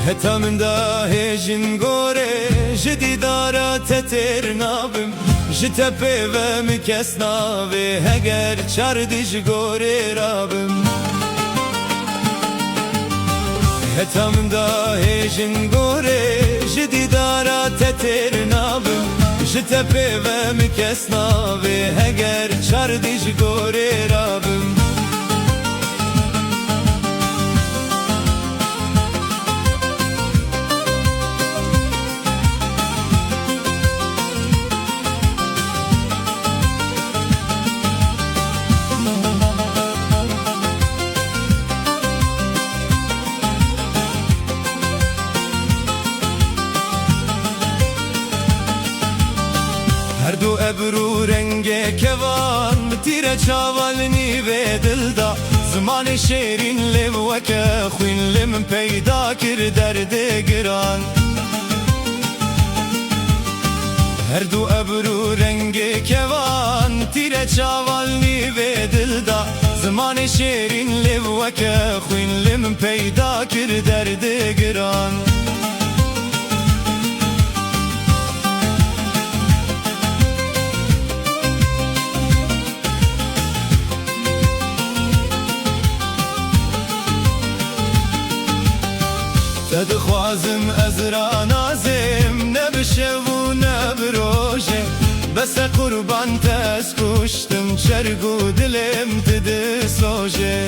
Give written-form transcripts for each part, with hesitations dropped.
هتا من دا هیجن گوره جدی دارا تتر نابم جتا پیوه مکس ناوه هگر چردش گوره رابم هتا من دا هیجن گوره جدی دارا تتر نابم جتا پیوه مکس ناوه هگر چردش گوره رابم هر دو ابرو رنگ کوان تیره چاوالنی و دلدا زمان شیرین لب وکه خوین لم پیدا کر درد گران هر دو ابرو رنگ کوان تیره چاوالنی و دلدا زمان شیرین لب وکه خوین لم پیدا کر درد گران تدخوازم ازرا نازم نبشو نبروجه بس قربان تس کشتم چرگو دلم تدسوجه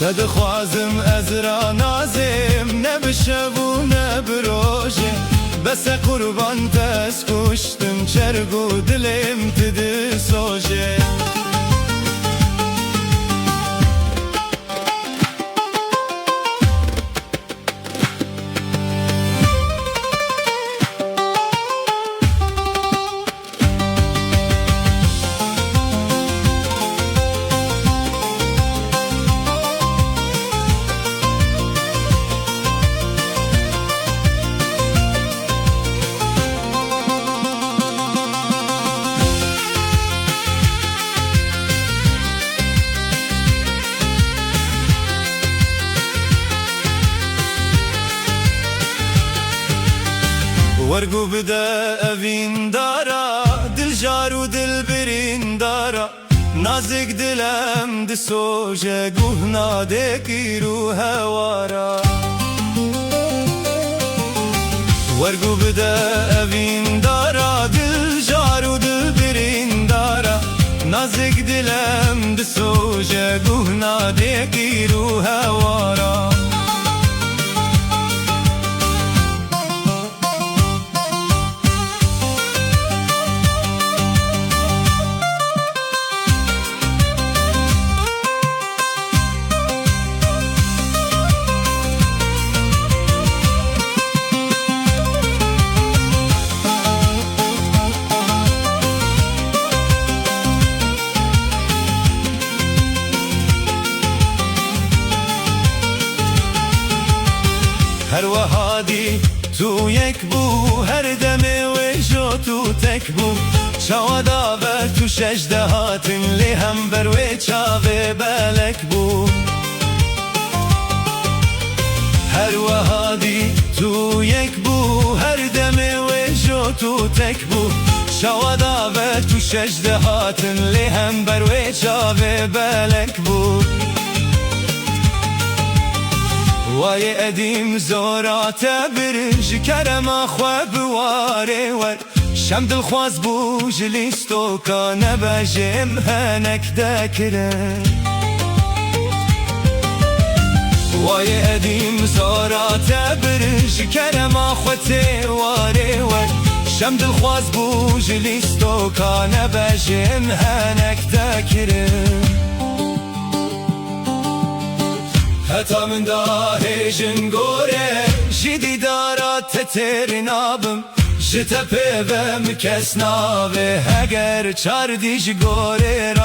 تدخوازم ازرا نازم نبشو نبروجه بس قربان تس کشتم چرگو دلم تدسوجه ورگو بده اوین دارا دل جارو دل برین دارا نازک دلم دسوجه گوه ناده کی رو هوارا ورگو بده اوین دارا دل جارو دل برین دارا نازک دلم دسوجه گوه ناده کی رو هوارا هر وهادی تو یک بو هر دم ویجو تو تک بو شوادا و تو شجدهاتن لی هم بر وی چاوه بلک بو هر وهادی تو یک بو هر دم ویجو تو تک بو شوادا و تو شجدهاتن لی هم بر وی چاوه بلک بو وای ادیم زورات برج کرم خواب واره ور شم دل خواز بوج لیستو که نبجم هنک دکره وای ادیم زورات برج کرم خوات واره ور شم دل خواز بوج لیستو که نبجم هنک دکره هتا من دا هیجن گوره جدی دارا تتر نابم جتا پیوه مکس ناوه هگر چردیج گوره را